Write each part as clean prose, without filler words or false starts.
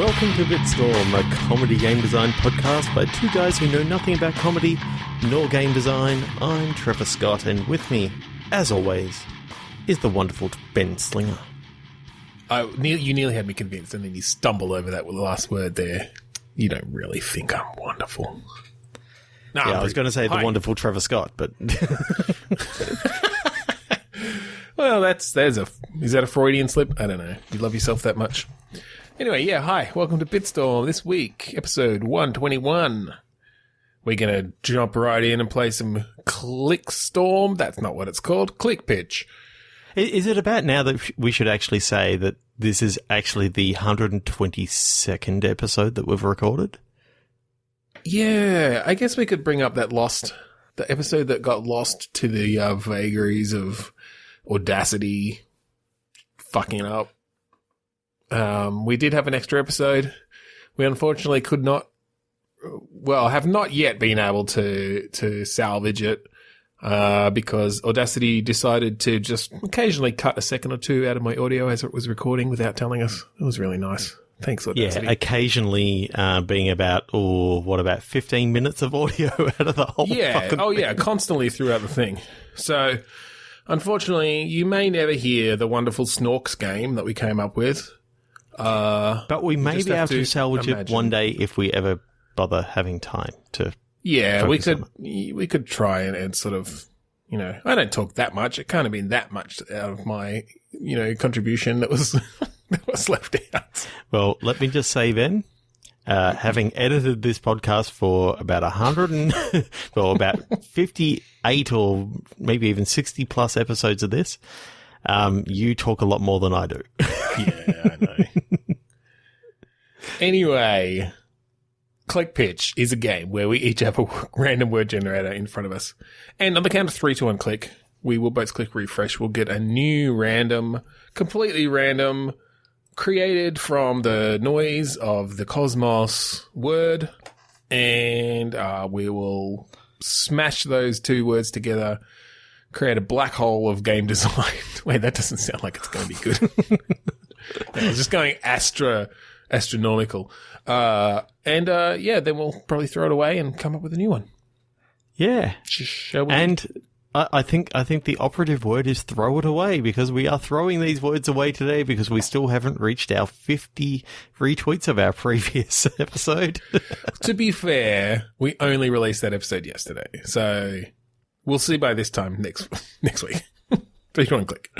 welcome to Bitstorm, a comedy game design podcast by two guys who know nothing about comedy nor game design. I'm Trevor Scott, and with me, as always, is the wonderful Ben Slinger. You nearly had me convinced, and then you stumble over that last word there. You don't really think I'm wonderful. No, yeah, I was going to say the wonderful Trevor Scott, but... Well, is that a Freudian slip? I don't know. You love yourself that much? Anyway, yeah, hi. Welcome to Bitstorm. This week, episode 121. We're going to jump right in and play some Click Storm. That's not what it's called. Click Pitch. Is it about now that we should actually say that this is actually the 122nd episode that we've recorded? Yeah, I guess we could bring up the episode that got lost to the vagaries of Audacity fucking up. We did have an extra episode. We unfortunately have not yet been able to salvage it because Audacity decided to just occasionally cut a second or two out of my audio as it was recording without telling us. It was really nice. Thanks, Audacity. Yeah, occasionally being about 15 minutes of audio out of the whole fucking thing. Yeah, constantly throughout the thing. So, unfortunately, you may never hear the wonderful Snorks game that we came up with. But we may be able to salvage it one day if we ever bother having time to. Yeah, we could try and sort of, I don't talk that much. It can't have been that much out of my, contribution that was that was left out. Well, let me just say then, having edited this podcast for about about 58 or maybe even 60 plus episodes of this, you talk a lot more than I do. Yeah, I know. Anyway, Click Pitch is a game where we each have a random word generator in front of us. And on the count of 3, 2, 1, click, we will both click refresh. We'll get a new completely random, created from the noise of the cosmos word. And we will smash those two words together, create a black hole of game design. Wait, that doesn't sound like it's going to be good. I was just going astronomical. Then we'll probably throw it away and come up with a new one. Yeah. Shall we? And I think the operative word is throw it away, because we are throwing these words away today because we still haven't reached our 50 retweets of our previous episode. To be fair, we only released that episode yesterday. So we'll see by this time next week. 3, 2, 1, click.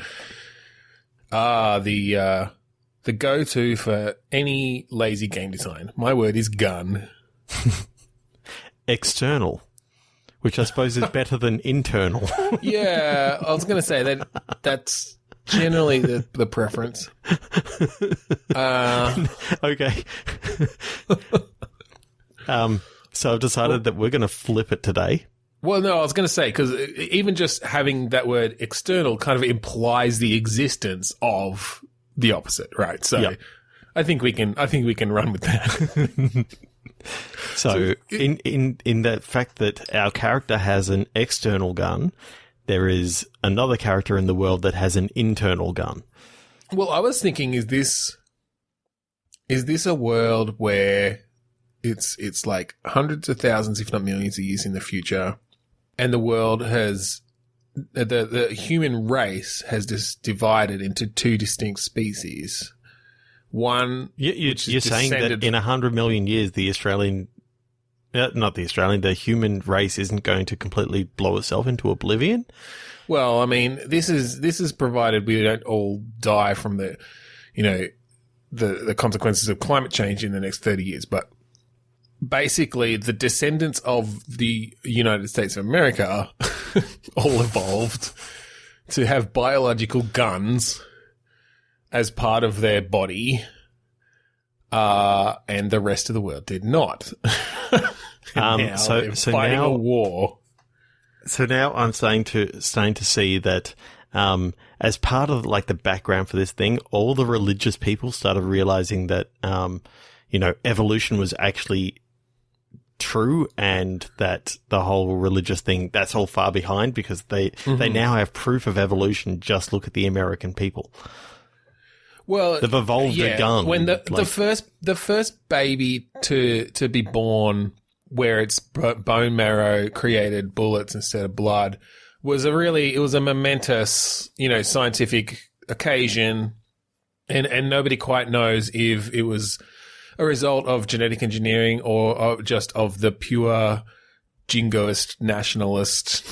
The go-to for any lazy game design. My word is gun. External, which I suppose is better than internal. Yeah, I was going to say that's generally the preference. Okay. So I've decided that we're going to flip it today. Well, no, I was going to say, because even just having that word external kind of implies the existence of the opposite, right? So yep. I think we can run with that. So in the fact that our character has an external gun, there is another character in the world that has an internal gun. Well, I was thinking, is this a world where it's like hundreds of thousands, if not millions of years in the future, and the world has the human race has just divided into two distinct species. One, you're saying that in 100 million years, the human race isn't going to completely blow itself into oblivion? Well, I mean, this is provided we don't all die from the consequences of climate change in the next 30 years, but basically the descendants of the United States of America all evolved to have biological guns as part of their body, and the rest of the world did not. So now a war. So now I'm starting to see that as part of like the background for this thing, all the religious people started realizing that evolution was actually true, and that the whole religious thing, that's all far behind, because they now have proof of evolution. Just look at the American people. Well, they've evolved a gun. When the first baby to be born, where its bone marrow created bullets instead of blood, was a momentous, scientific occasion, and nobody quite knows if it was a result of genetic engineering or just of the pure jingoist nationalist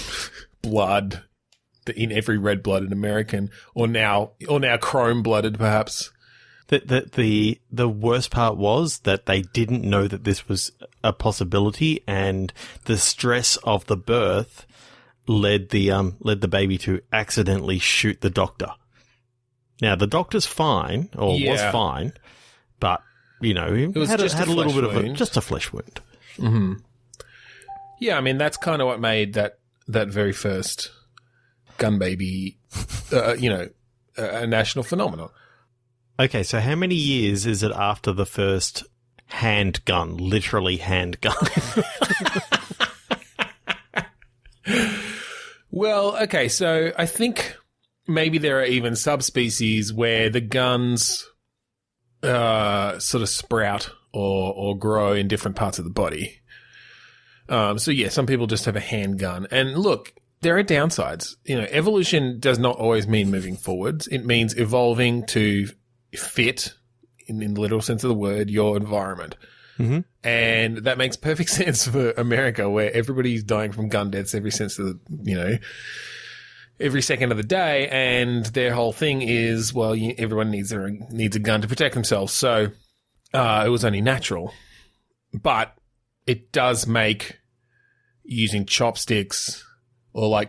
blood in every red-blooded American, or now chrome-blooded, perhaps. The worst part was that they didn't know that this was a possibility, and the stress of the birth led the baby to accidentally shoot the doctor. Now the doctor's fine, or was fine, but he had a little bit of just a flesh wound. Mm-hmm. Yeah, I mean that's kind of what made that very first gun baby, a national phenomenon. Okay, so how many years is it after the first handgun, literally handgun? Well, okay, so I think maybe there are even subspecies where the guns sort of sprout or grow in different parts of the body. So yeah, some people just have a handgun. And look, there are downsides. Evolution does not always mean moving forwards. It means evolving to fit, in the literal sense of the word, your environment. Mm-hmm. And that makes perfect sense for America, where everybody's dying from gun deaths every second of the day, and their whole thing is, well, everyone needs a gun to protect themselves. So it was only natural. But it does make using chopsticks or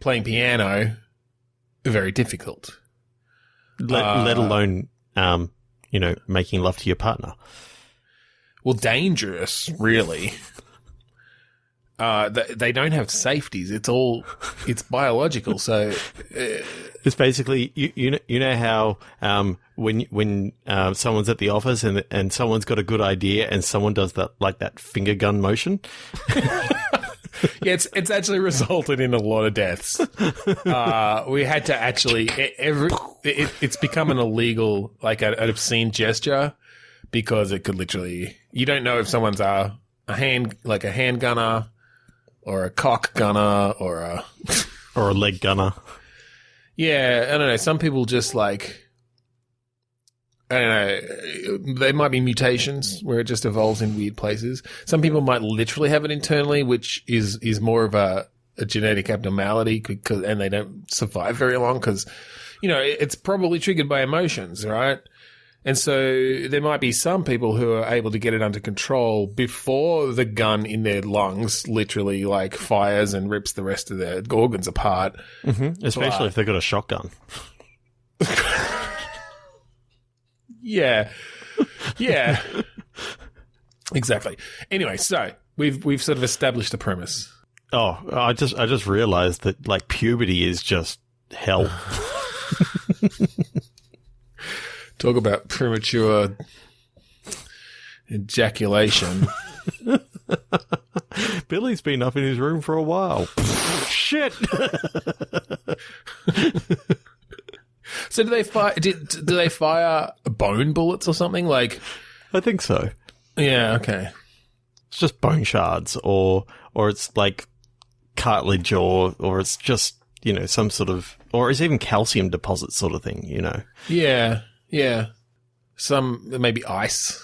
playing piano very difficult. Let alone, making love to your partner. Well, dangerous, really. They don't have safeties. It's biological. So it's basically you know how when someone's at the office and someone's got a good idea and someone does that finger gun motion. Yeah, it's actually resulted in a lot of deaths. We had to actually it's become an illegal, an obscene gesture, because it could literally, you don't know if someone's a handgunner or a cock gunner or a leg gunner. Yeah, I don't know. Some people just I don't know, there might be mutations where it just evolves in weird places. Some people might literally have it internally, which is more of a genetic abnormality, and they don't survive very long because, it's probably triggered by emotions, right? And so there might be some people who are able to get it under control before the gun in their lungs literally fires and rips the rest of their organs apart. Mm-hmm. Especially if they've got a shotgun. Yeah. Exactly. Anyway, so we've sort of established the premise. Oh, I just realized that puberty is just hell. Talk about premature ejaculation. Billy's been up in his room for a while. Shit. So do they fire? Do they fire bone bullets or something? I think so. Yeah. Okay. It's just bone shards, or it's cartilage, or it's just some sort of, or it's even calcium deposit sort of thing. Yeah. Yeah. Some maybe ice.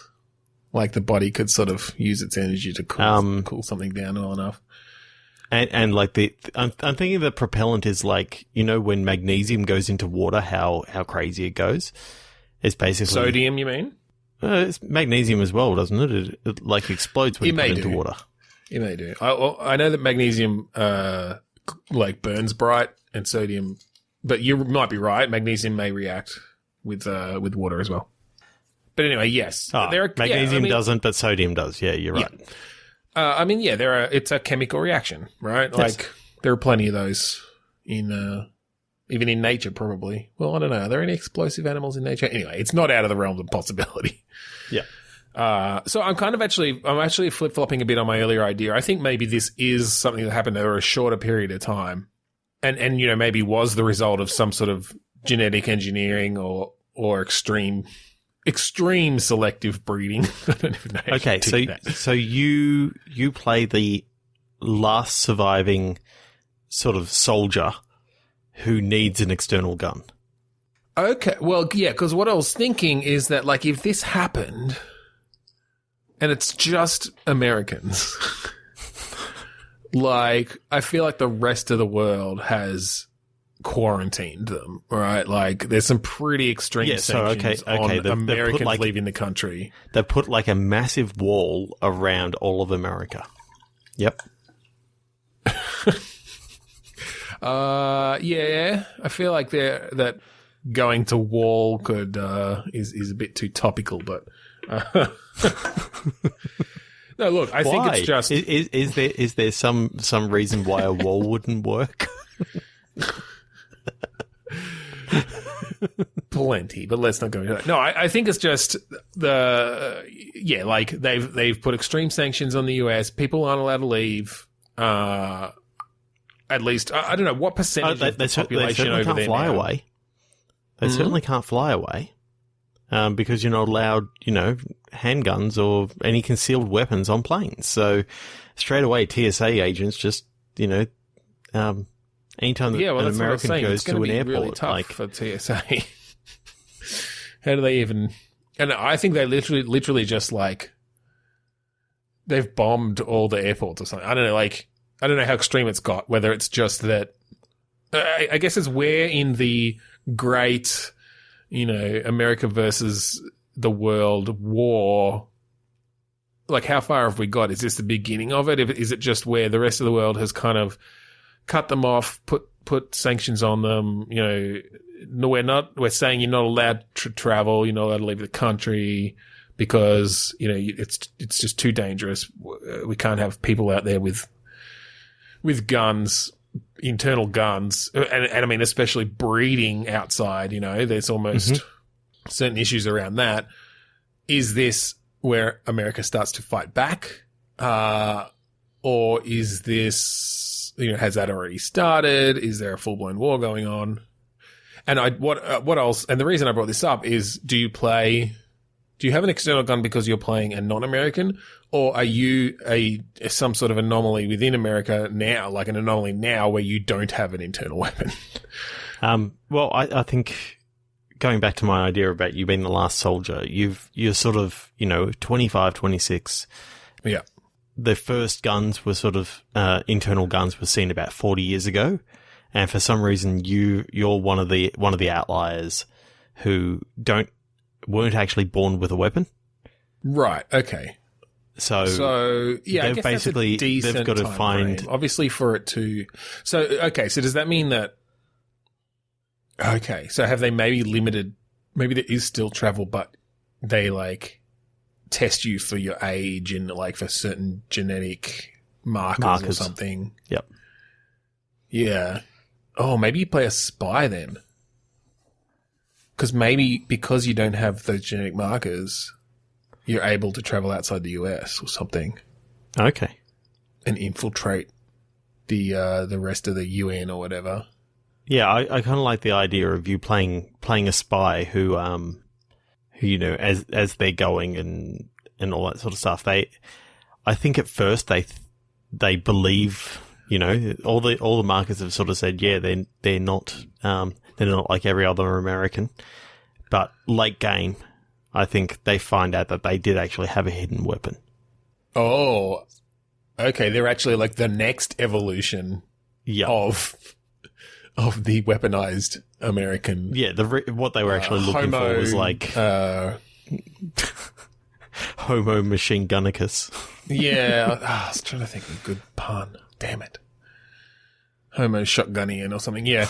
The body could sort of use its energy to cool something down well enough. And I'm thinking the propellant is when magnesium goes into water, how crazy it goes. It's basically sodium. You mean? It's magnesium as well, doesn't it? It explodes when you put it into water. It may do. I know that magnesium burns bright, and sodium, but you might be right. Magnesium may react with water as well. But anyway, yes, magnesium doesn't, but sodium does. Yeah, you're right. It's a chemical reaction, right? Yes. There are plenty of those in even in nature, probably. Well, I don't know. Are there any explosive animals in nature? Anyway, it's not out of the realm of possibility. Yeah. So I'm actually flip-flopping a bit on my earlier idea. I think maybe this is something that happened over a shorter period of time, and maybe was the result of some sort of genetic engineering or extreme selective breeding. I don't even know how Okay, to do that. so you play the last surviving sort of soldier who needs an external gun. Okay, well, yeah, because what I was thinking is that, like, if this happened and it's just Americans, like, I feel like the rest of the world has quarantined them, right? Like, there's some pretty extreme sanctions on Americans leaving the country. They put, like, a massive wall around all of America. Yep. Yeah, I feel like that going to wall could is a bit too topical, but no. Look, I think it's just is there some reason why a wall wouldn't work? Plenty, but let's not go into that. No, I think it's just like they've put extreme sanctions on the US. People aren't allowed to leave. At least I don't know what percentage of the population over there fly now. Away. They certainly can't fly away because you're not allowed, handguns or any concealed weapons on planes. So straight away, TSA agents just, anytime that an American goes to an airport, really tough for TSA. How do they even? And I think they literally just like they've bombed all the airports or something. I don't know. Like I don't know how extreme it's got. Whether it's just that. I guess it's where in the great, America versus the world war, like how far have we got? Is this the beginning of it? Is it just where the rest of the world has kind of cut them off, put sanctions on them? We're saying you're not allowed to travel, you're not allowed to leave the country because, it's just too dangerous. We can't have people out there with guns, internal guns, and I mean, especially breeding outside, there's almost certain issues around that. Is this where America starts to fight back? Or is this, has that already started? Is there a full-blown war going on? And what else? And the reason I brought this up is, do you have an external gun because you're playing a non-American, or are you some sort of anomaly within America now, like an anomaly now where you don't have an internal weapon? Well, I think going back to my idea about you being the last soldier, you're sort of, 25, 26. Yeah. The first guns were sort of internal guns were seen about 40 years ago, and for some reason you're one of the outliers who weren't actually born with a weapon. Right. Okay. So yeah, they've basically they've got to find frame, obviously for it to. So okay. So does that mean that? Okay. So have they maybe limited? Maybe there is still travel, but they like test you for your age and like for certain genetic markers. Or something. Yep. Yeah. Oh, maybe you play a spy then. Because you don't have those genetic markers, you're able to travel outside the US or something. Okay. And infiltrate the rest of the UN or whatever. Yeah, I kind of like the idea of you playing a spy who as they're going and all that sort of stuff. I think at first they believe, all the markers have sort of said, yeah, they're not like every other American. But late game, I think they find out that they did actually have a hidden weapon. Oh, okay. They're actually like the next evolution of the weaponized American. Yeah, what they were actually looking for was like Homo machine gunnicus. Yeah, I was trying to think of a good pun. Damn it. Homo shotgunnian or something, yeah.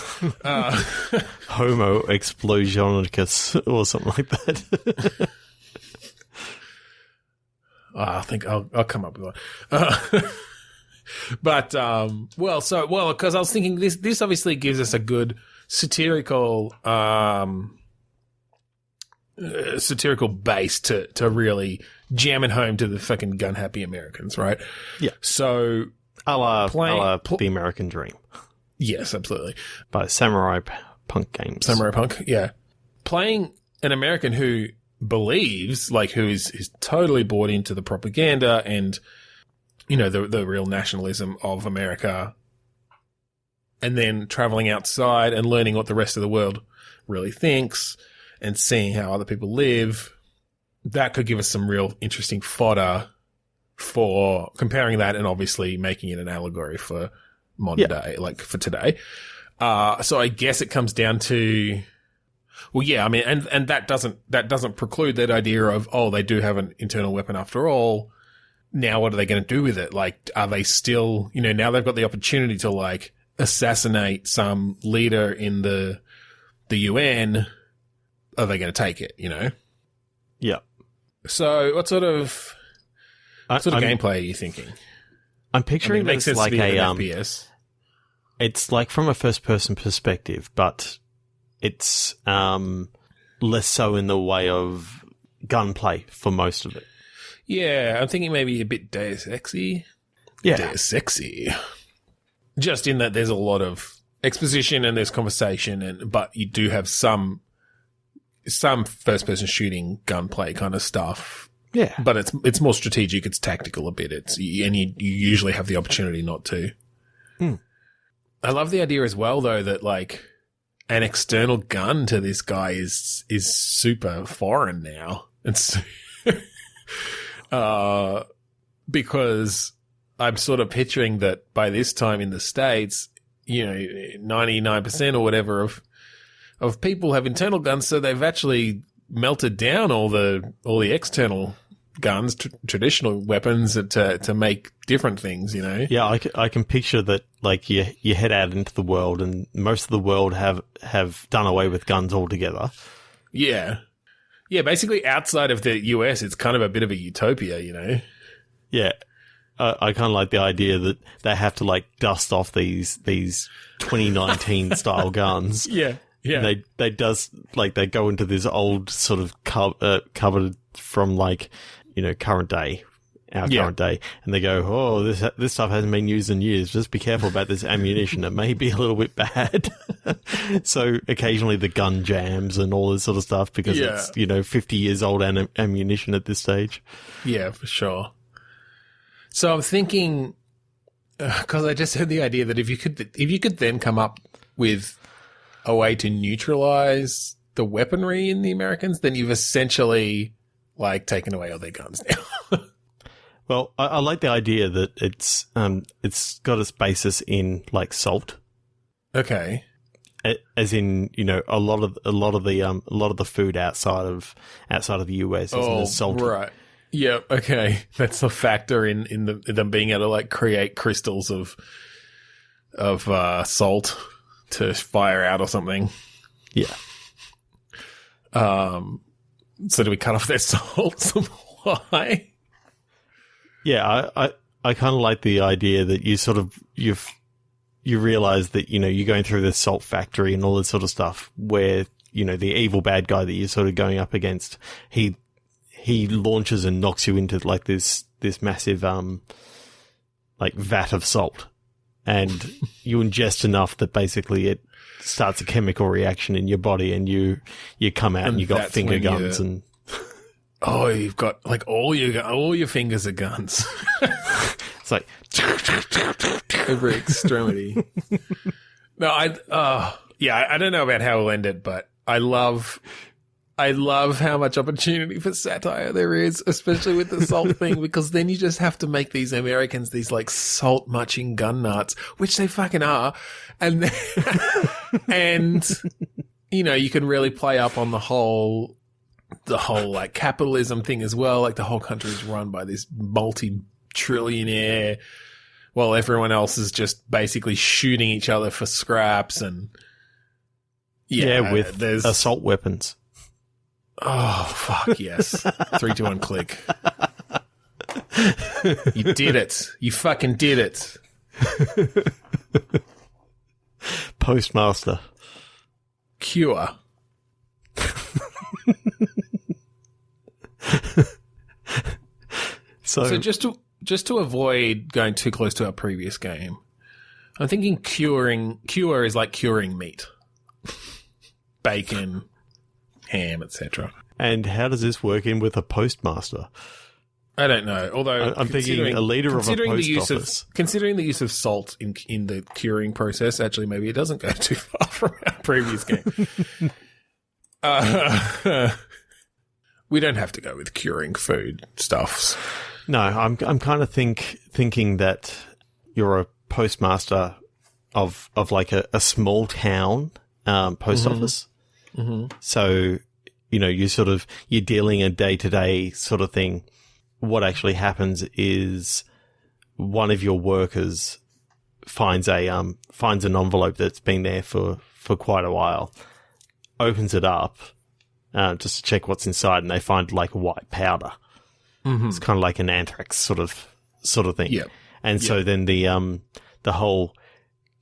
Homo explosionicus or something like that. I think I'll come up with one. But, because I was thinking this obviously gives us a good satirical base to really jam it home to the fucking gun-happy Americans, right? Yeah. So... A la the American Dream. Yes, absolutely. By Samurai punk games. Samurai punk, yeah. Playing an American who believes, like, who is totally bought into the propaganda and, you know, the real nationalism of America, and then traveling outside and learning what the rest of the world really thinks and seeing how other people live, that could give us some real interesting fodder for comparing that and obviously making it an allegory for modern day, like for today. So I guess it comes down to, well, yeah, I mean, and that doesn't preclude that idea of, oh, they do have an internal weapon after all. Now what are they going to do with it? Like, are they still, you know, now they've got the opportunity to, like, assassinate some leader in the UN, are they going to take it, you know? Yeah. So what sort of gameplay are you thinking? I'm picturing it makes this sense like to be a an FPS. It's like from a first-person perspective, but it's less so in the way of gunplay for most of it. Yeah, I'm thinking maybe a bit Deus Ex-y. Yeah. Deus Ex-y. Just in that there's a lot of exposition and there's conversation, but you do have some first-person shooting gunplay kind of stuff. Yeah. But it's more strategic, it's tactical a bit. And you usually have the opportunity not to. Mm. I love the idea as well, though, that, like, an external gun to this guy is super foreign now. It's because I'm sort of picturing that by this time in the States, you know, 99% or whatever of people have internal guns, so they've actually melted down all the external guns, traditional weapons to make different things, you know? Yeah, I can picture that, like, you head out into the world and most of the world have done away with guns altogether. Yeah. Yeah, basically outside of the US, it's kind of a bit of a utopia, you know? Yeah. I kind of like the idea that they have to, like, dust off these 2019 style guns. Yeah. Yeah. And they go into this old sort of covered from, like, you know, current day, current day, and they go, oh, this stuff hasn't been used in years. Just be careful about this ammunition. It may be a little bit bad. So occasionally the gun jams and all this sort of stuff because it's, you know, 50 years old ammunition at this stage. Yeah, for sure. So I'm thinking, because I just had the idea that if you could then come up with a way to neutralize the weaponry in the Americans, then you've essentially, like, taken away all their guns now. Well, I like the idea that it's got its basis in, like, salt. Okay. As in, you know, a lot of the food outside of the US is salty. Right. Yeah. Okay. That's a factor in them being able to, like, create crystals of salt to fire out or something. Yeah. So do we cut off their salt supply? Yeah, I kind of like the idea that you realize that, you know, you're going through this salt factory and all this sort of stuff where, you know, the evil bad guy that you're sort of going up against, he launches and knocks you into, like, this massive like vat of salt, and you ingest enough that basically it starts a chemical reaction in your body, and you come out and you got finger guns and. Oh, you've got, like, all your fingers are guns. It's like every extremity. No, I don't know about how we'll end it, but I love how much opportunity for satire there is, especially with the salt thing, because then you just have to make these Americans these, like, salt munching gun nuts, which they fucking are, and then, and you know, you can really play up on the whole like capitalism thing as well. Like, the whole country is run by this multi-trillionaire while everyone else is just basically shooting each other for scraps, and with there's assault weapons. Oh, fuck yes. 3, 2, 1, click. You did it. You fucking did it. Postmaster. Cure. So just to avoid going too close to our previous game, I'm thinking cure is like curing meat. bacon, ham, etc. And how does this work in with a postmaster? I don't know. Although I'm thinking a leader of a post office. Considering the use of salt in the curing process, actually, maybe it doesn't go too far from our previous game. We don't have to go with curing food stuffs. No, I'm kind of thinking that you're a postmaster of like a small town post office. Mm-hmm. So, you're dealing a day-to-day sort of thing. What actually happens is one of your workers finds an envelope that's been there for quite a while, opens it up just to check what's inside, and they find like white powder. Mm-hmm. It's kind of like an anthrax sort of thing. Yep. And so then the whole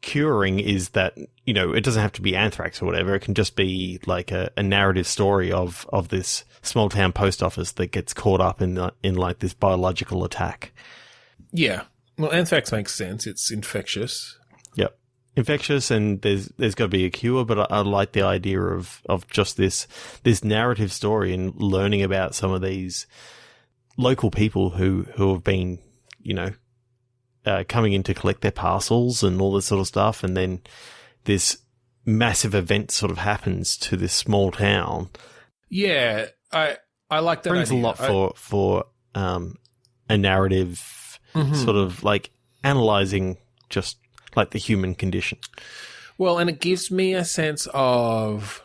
curing is that, it doesn't have to be anthrax or whatever. It can just be like a narrative story of this small town post office that gets caught up in like this biological attack. Yeah. Well, anthrax makes sense. It's infectious. Yep. Infectious, and there's got to be a cure, but I like the idea of just this narrative story and learning about some of these local people who have been, coming in to collect their parcels and all this sort of stuff, and then this massive event sort of happens to this small town. Yeah, I like that. Brings idea. A lot for a narrative, sort of like analyzing just like the human condition. Well, and it gives me a sense of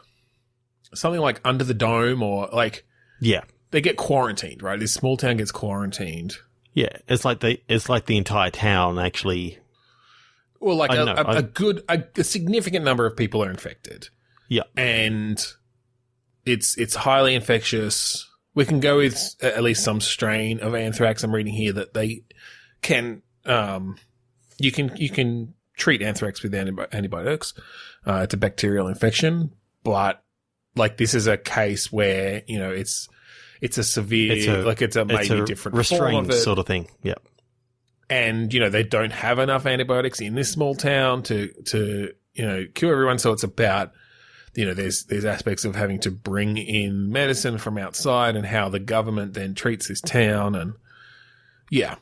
something like Under the Dome, or like they get quarantined, right? This small town gets quarantined. Yeah, it's like the entire town actually. Well, like a significant number of people are infected. Yeah, and it's highly infectious. We can go with at least some strain of anthrax. I'm reading here that they can you can treat anthrax with antibiotics. It's a bacterial infection, but like this is a case where it's a severe, it's a maybe different restrained form of it. Sort of thing. Yeah. And, they don't have enough antibiotics in this small town to cure everyone. So it's about, there's aspects of having to bring in medicine from outside and how the government then treats this town. And yeah.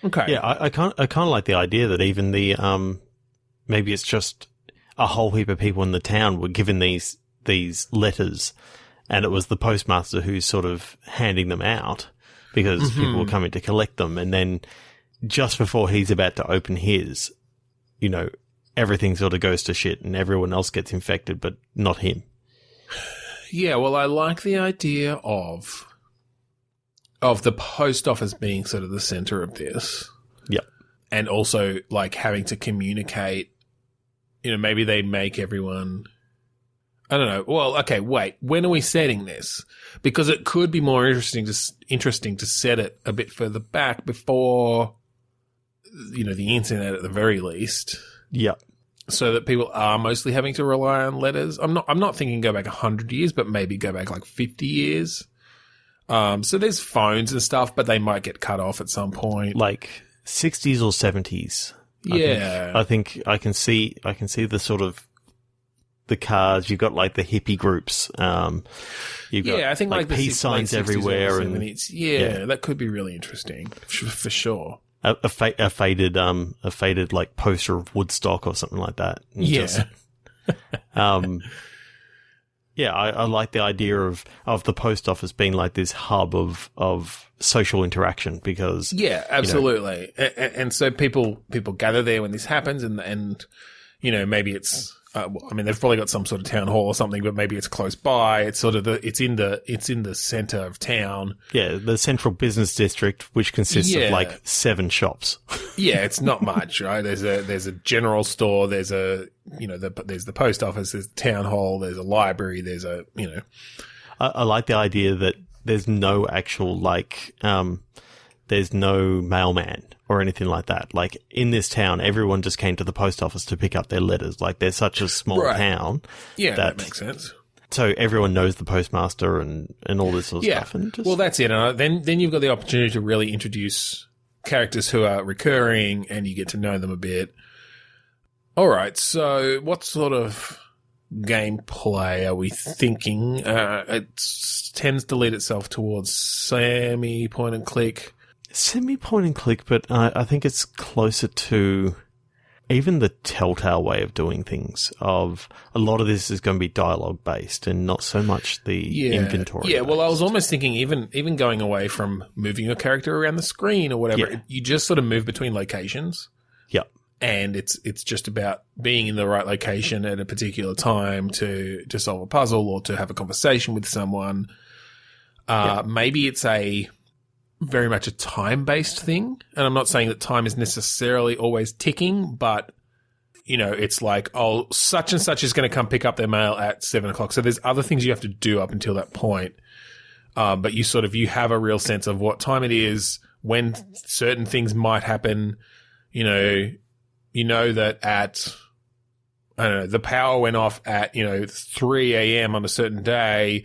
Okay. Yeah. I kind of like the idea that even the, maybe it's just a whole heap of people in the town were given these letters, and it was the postmaster who's sort of handing them out because people were coming to collect them. And then just before he's about to open his, everything sort of goes to shit and everyone else gets infected, but not him. Yeah, well, I like the idea of the post office being sort of the center of this. Yep. And also, like, having to communicate, maybe they make everyone... I don't know. Well, okay, wait. When are we setting this? Because it could be more interesting to set it a bit further back before, the internet at the very least. Yep. So that people are mostly having to rely on letters. I'm not thinking go back 100 years, but maybe go back like 50 years. So there's phones and stuff, but they might get cut off at some point. Like 60s or 70s. Yeah. I think I can see the sort of the cards. You've got like the hippie groups. You've got I think like peace signs everywhere, and that could be really interesting for sure. A faded like poster of Woodstock or something like that. I like the idea of the post office being like this hub of social interaction because absolutely, and so people gather there when this happens, and maybe it's. They've probably got some sort of town hall or something, but maybe it's close by. It's sort of it's in the center of town. Yeah, the central business district, which consists of like 7 shops. Yeah, it's not much, right? There's a general store. There's there's the post office. There's the town hall. There's a library. There's I like the idea that there's no actual there's no mailman or anything like that. Like in this town, everyone just came to the post office to pick up their letters. Like they're such a small town. Yeah, that makes sense. So everyone knows the postmaster and all this sort of stuff. And well, that's it. And then you've got the opportunity to really introduce characters who are recurring and you get to know them a bit. All right. So what sort of gameplay are we thinking? It tends to lead itself towards semi-point and click. Semi-point and click, but I think it's closer to even the Telltale way of doing things. Of a lot of this is going to be dialogue based and not so much the inventory. Yeah, well, I was almost thinking even going away from moving your character around the screen or whatever, you just sort of move between locations. Yep. And it's just about being in the right location at a particular time to solve a puzzle or to have a conversation with someone. Maybe it's very much a time-based thing. And I'm not saying that time is necessarily always ticking, but, it's like, oh, such and such is going to come pick up their mail at 7 o'clock. So there's other things you have to do up until that point. But you have a real sense of what time it is, when certain things might happen. You know that at, I don't know, the power went off at, 3 a.m. on a certain day,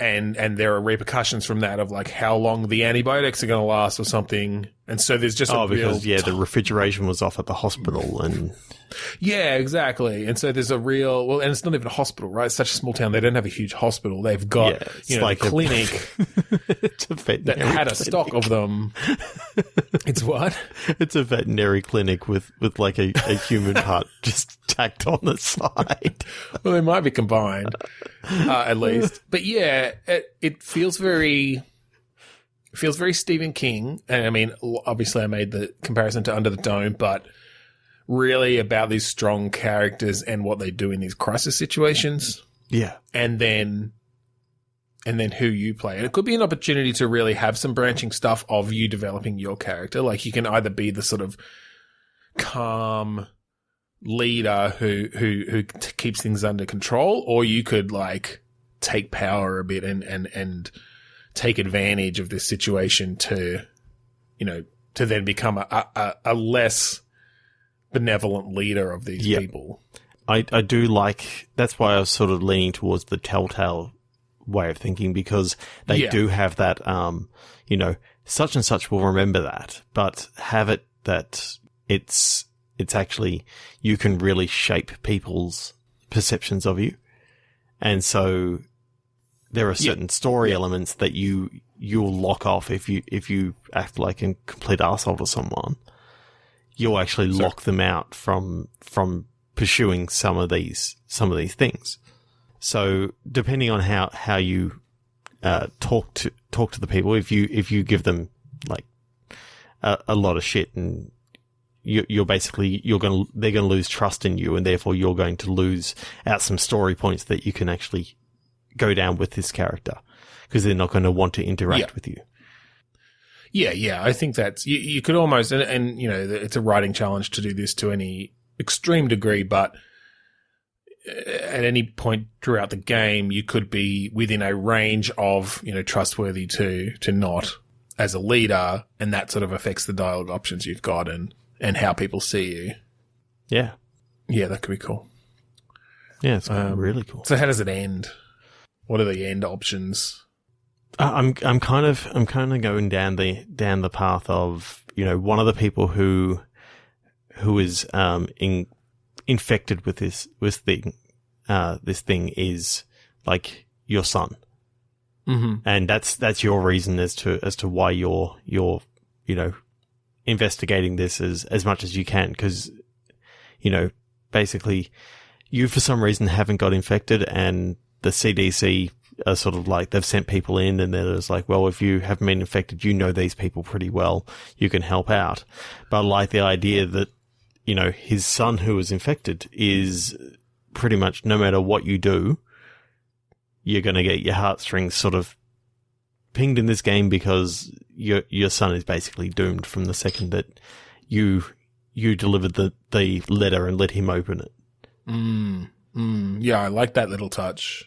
and there are repercussions from that of like how long the antibiotics are going to last or something. And so there's just the refrigeration was off at the hospital and... Yeah, exactly. And so there's and it's not even a hospital, right? It's such a small town. They don't have a huge hospital. They've got, like a clinic it's a that had a stock of them. It's what? It's a veterinary clinic with like a human part just tacked on the side. Well, they might be combined, at least. But yeah, it feels very Stephen King. And I mean, obviously I made the comparison to Under the Dome, but really about these strong characters and what they do in these crisis situations. Yeah. And then who you play. And it could be an opportunity to really have some branching stuff of you developing your character. Like you can either be the sort of calm leader who keeps things under control, or you could like take power a bit and take advantage of this situation to then become a less benevolent leader of these people. I do like, that's why I was sort of leaning towards the Telltale way of thinking, because they do have that, such and such will remember that, but have it that it's actually, you can really shape people's perceptions of you. And so there are certain story elements that you'll lock off if you act like a complete arsehole to someone. You'll actually lock them out from pursuing some of these things. So depending on how you talk to the people, if you give them like a lot of shit, and they're going to lose trust in you, and therefore you're going to lose out some story points that you can actually go down with this character, because they're not going to want to interact with you. Yeah. I think that's, you could almost, and it's a writing challenge to do this to any extreme degree, but at any point throughout the game, you could be within a range of, trustworthy to not as a leader, and that sort of affects the dialogue options you've got and how people see you. Yeah. Yeah, that could be cool. Yeah, it's really cool. So how does it end? What are the end options? I'm kind of going down the path of, one of the people who is infected with this thing is like your son, and that's your reason as to why you're investigating this as much as you can, because basically you for some reason haven't got infected, and the CDC are sort of like, they've sent people in, and they're just like, well, if you haven't been infected, these people pretty well, you can help out. But I like the idea that, his son who was infected is pretty much, no matter what you do, you're going to get your heartstrings sort of pinged in this game, because your son is basically doomed from the second that you delivered the letter and let him open it. Yeah, I like that little touch.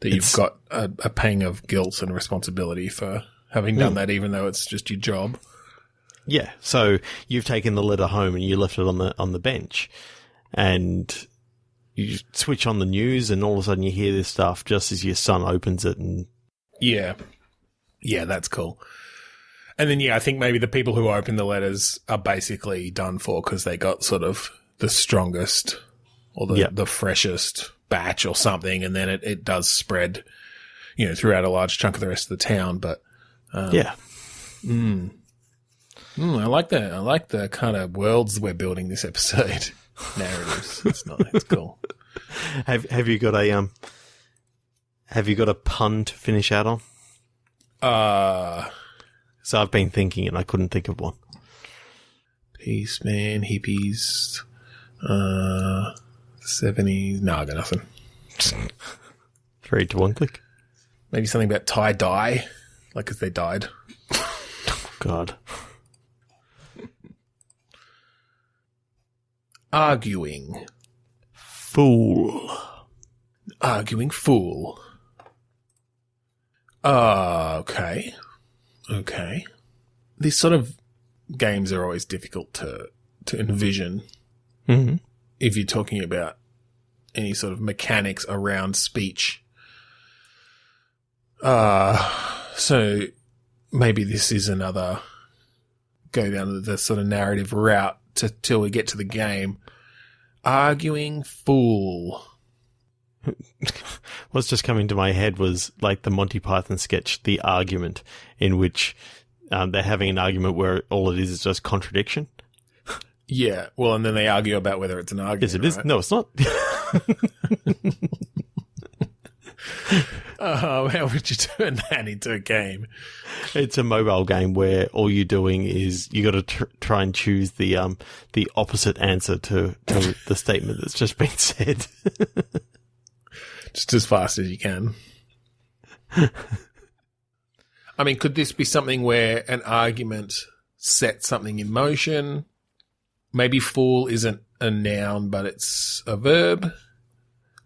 That you've got a pang of guilt and responsibility for having done that, even though it's just your job. Yeah. So you've taken the letter home and you left it on the bench, and you switch on the news, and all of a sudden you hear this stuff just as your son opens it. And yeah, that's cool. And then I think maybe the people who open the letters are basically done for, because they got sort of the strongest or the freshest batch or something, and then it does spread, throughout a large chunk of the rest of the town. But yeah. I like that. I like the kind of worlds we're building this episode. Narratives. It's nice. It's cool. Have you got a pun to finish out on? So I've been thinking and I couldn't think of one. Peace, man, hippies, 70s. No, I got nothing. 3, 2, 1, click. Maybe something about tie-dye, like because they died. God. Arguing. Fool. Arguing fool. Okay. These sort of games are always difficult to envision. Mm-hmm. If you're talking about any sort of mechanics around speech. So maybe this is another go down the sort of narrative route till we get to the game. Arguing fool. What's just coming to my head was like the Monty Python sketch, The Argument, in which they're having an argument where all it is just contradiction. Yeah, well, and then they argue about whether it's an argument. Yes, it is. Right? No, it's not. How would you turn that into a game? It's a mobile game where all you're doing is you got to try and choose the opposite answer to the statement that's just been said. Just as fast as you can. I mean, could this be something where an argument sets something in motion? Maybe fool isn't a noun, but it's a verb.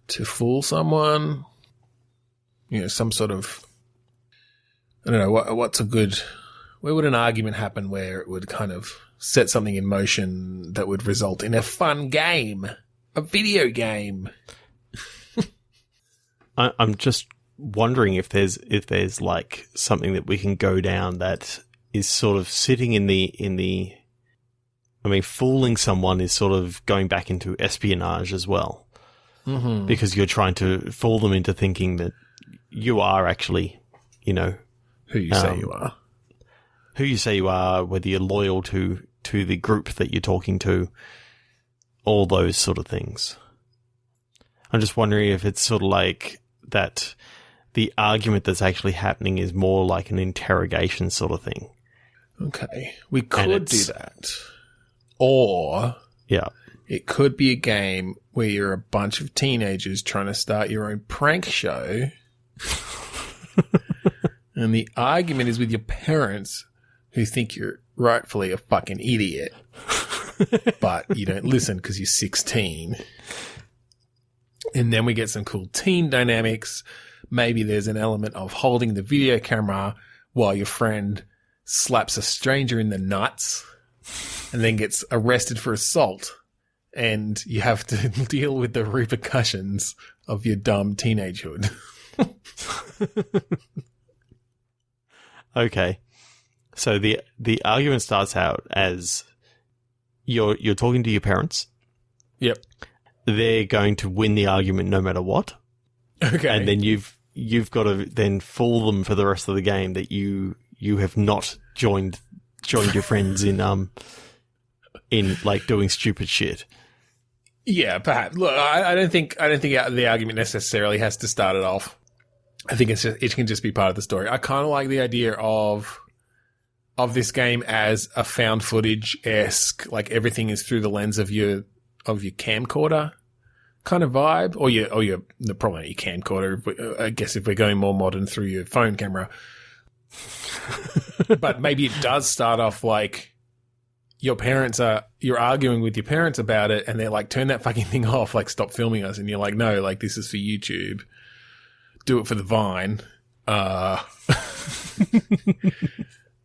To fool someone. Some sort of, I don't know, what's a good, where would an argument happen where it would kind of set something in motion that would result in a fun game, a video game? I'm just wondering if there's like something that we can go down that is sort of sitting in the I mean, fooling someone is sort of going back into espionage as well. Mm-hmm. Because you're trying to fool them into thinking that you are actually, who you say you are. Who you say you are, whether you're loyal to the group that you're talking to, all those sort of things. I'm just wondering if it's sort of like that the argument that's actually happening is more like an interrogation sort of thing. Okay. We could do that. Or yeah, it could be a game where you're a bunch of teenagers trying to start your own prank show. And the argument is with your parents who think you're rightfully a fucking idiot. But you don't listen because you're 16. And then we get some cool teen dynamics. Maybe there's an element of holding the video camera while your friend slaps a stranger in the nuts and then gets arrested for assault. And you have to deal with the repercussions of your dumb teenagehood. Okay. So the argument starts out as you're talking to your parents. Yep. They're going to win the argument no matter what. Okay. And then you've got to then fool them for the rest of the game that you have not joined your friends in like doing stupid shit. Yeah, perhaps. Look, I don't think the argument necessarily has to start it off. I think it can just be part of the story. I kind of like the idea of this game as a found footage-esque, like everything is through the lens of your camcorder kind of vibe, or your probably not your camcorder. I guess if we're going more modern, through your phone camera. But maybe it does start off like you're arguing with your parents about it, and they're like, turn that fucking thing off, like stop filming us, and you're like, no, like this is for YouTube. Do it for the Vine.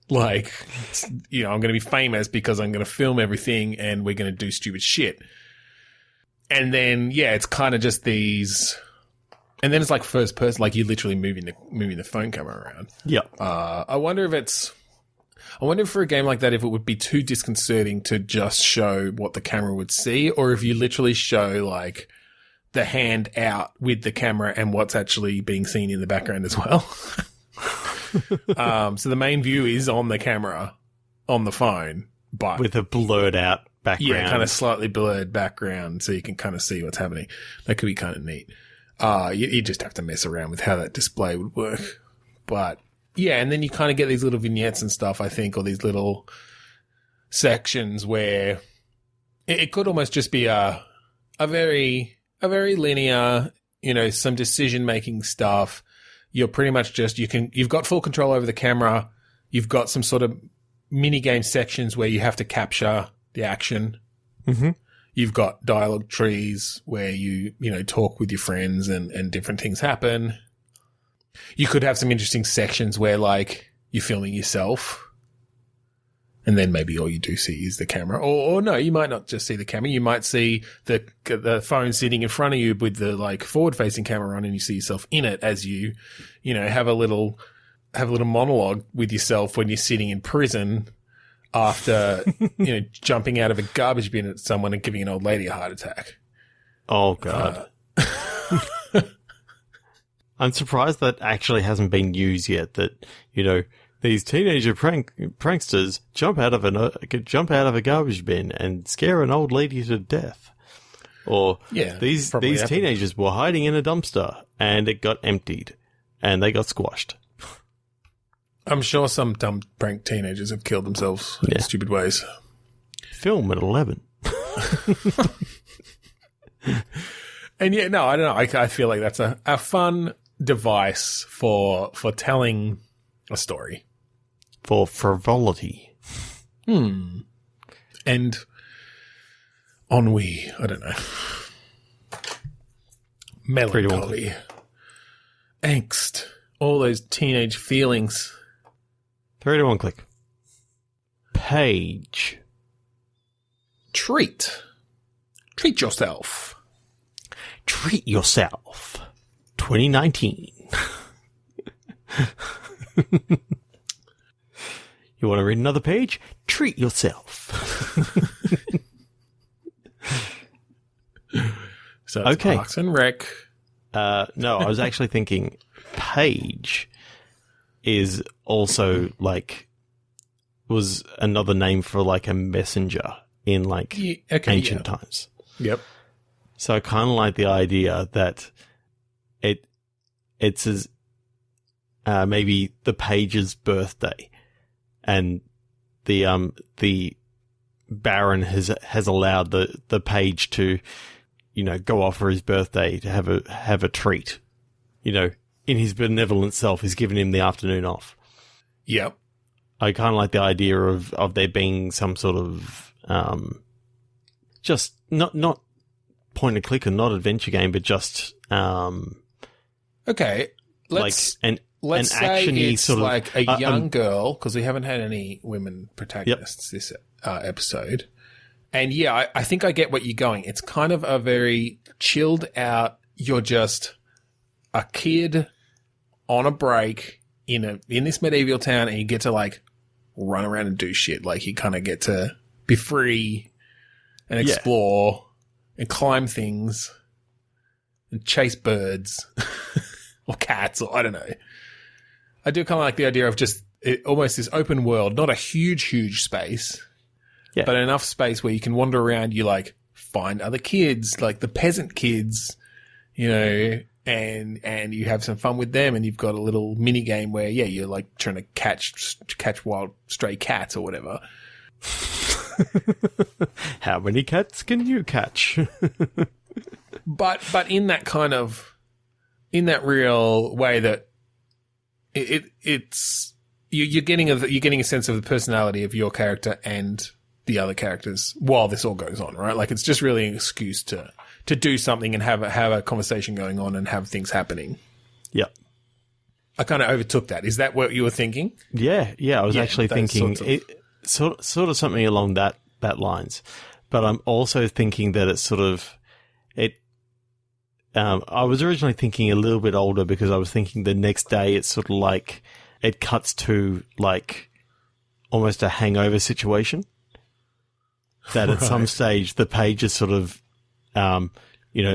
Like, I'm going to be famous because I'm going to film everything and we're going to do stupid shit. And then, yeah, it's kind of just these, and then it's like first person, like you're literally moving the phone camera around. Yeah. I wonder if for a game like that, if it would be too disconcerting to just show what the camera would see, or if you literally show like the hand out with the camera and what's actually being seen in the background as well. So the main view is on the camera on the phone, but with a blurred out background. Yeah, kind of slightly blurred background so you can kind of see what's happening. That could be kind of neat. You just have to mess around with how that display would work. But yeah, and then you kind of get these little vignettes and stuff, I think, or these little sections where it could almost just be a very linear, some decision-making stuff. You're pretty much just, you've got full control over the camera. You've got some sort of mini game sections where you have to capture the action. Mm-hmm. You've got dialogue trees where you talk with your friends and different things happen. You could have some interesting sections where, like, you're filming yourself and then maybe all you do see is the camera. Or no, you might not just see the camera. You might see the phone sitting in front of you with the, like, forward-facing camera on, and you see yourself in it as you have a little monologue with yourself when you're sitting in prison after, jumping out of a garbage bin at someone and giving an old lady a heart attack. Oh, God. I'm surprised that actually hasn't been used yet, that, these teenager pranksters jump out of a garbage bin and scare an old lady to death. Or these teenagers were hiding in a dumpster and it got emptied and they got squashed. I'm sure some dumb prank teenagers have killed themselves in stupid ways. Film at 11. And I don't know. I feel like that's a fun device for telling a story. For frivolity. And ennui. I don't know. Melancholy. Angst. All those teenage feelings. 3 to 1 click. Page. Treat. Treat yourself. Treat yourself. 2019. You want to read another page? Treat yourself. So it's Parks and Rec. No, I was actually thinking page is also was another name for like a messenger in ancient times. Yep. So I kind of like the idea that it's as maybe the page's birthday, and the Baron has allowed the page to go off for his birthday to have a treat. In his benevolent self, he's given him the afternoon off. Yep. I kind of like the idea of there being some sort of just not point and click and not adventure game, but just okay. Let's say actiony it's sort of like a young girl, because we haven't had any women protagonists this episode. And yeah, I think I get what you're going. It's kind of a very chilled out. You're just a kid on a break in this medieval town, and you get to run around and do shit. Like, you kind of get to be free and explore and climb things and chase birds or cats, or I don't know. I do kind of like the idea of just almost this open world, not a huge space, but enough space where you can wander around. You find other kids, like the peasant kids, and you have some fun with them, and you've got a little mini game where you're trying to catch wild stray cats or whatever. How many cats can you catch? but in that real way that it's you're getting a sense of the personality of your character and the other characters while this all goes on, right? Like, it's just really an excuse to do something and have a conversation going on and have things happening. Yep. I kind of overtook that. Is that what you were thinking? Yeah. I was actually thinking sort of something along that lines. But I'm also thinking that it's sort of I was originally thinking a little bit older, because I was thinking the next day it's sort of like it cuts to almost a hangover situation. That at some stage the page is sort of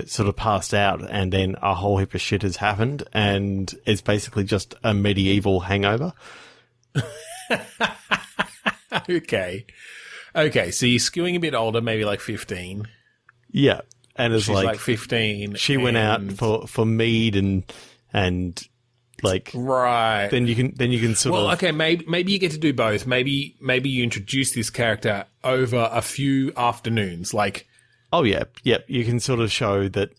sort of passed out, and then a whole heap of shit has happened, and it's basically just a medieval hangover. Okay, so you're skewing a bit older, maybe like 15. Yeah, and it's She's like 15. She went out for mead and like right. Then you can sort of okay, maybe you get to do both. Maybe you introduce this character over a few afternoons, like. Oh yeah, yep. You can sort of show that.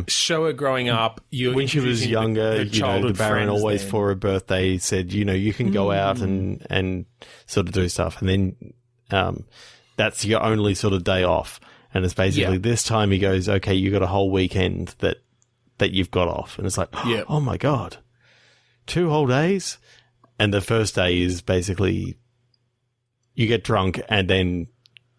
Show her growing up. When she was younger, the Baron always for her birthday said, you can go out and sort of do stuff, and then that's your only sort of day off. And it's basically this time he goes, okay, you got a whole weekend that you've got off, and it's like, oh my god, 2 whole days. And the first day is basically you get drunk and then